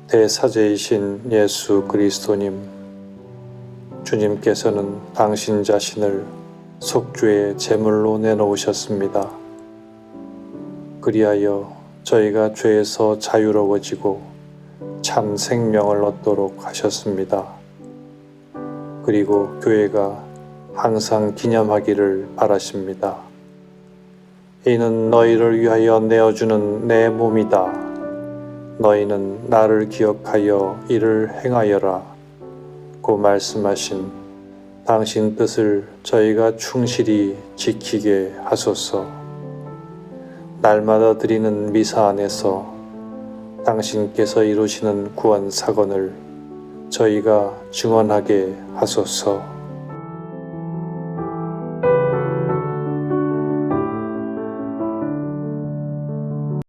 대사제이신 예수 그리스도님, 주님께서는 당신 자신을 속죄의 제물로 내놓으셨습니다. 그리하여 저희가 죄에서 자유로워지고 참 생명을 얻도록 하셨습니다. 그리고 교회가 항상 기념하기를 바라십니다. 이는 너희를 위하여 내어주는 내 몸이다. 너희는 나를 기억하여 이를 행하여라. 고 말씀하신 당신 뜻을 저희가 충실히 지키게 하소서. 날마다 드리는 미사 안에서 당신께서 이루시는 구원 사건을 저희가 증언하게 하소서.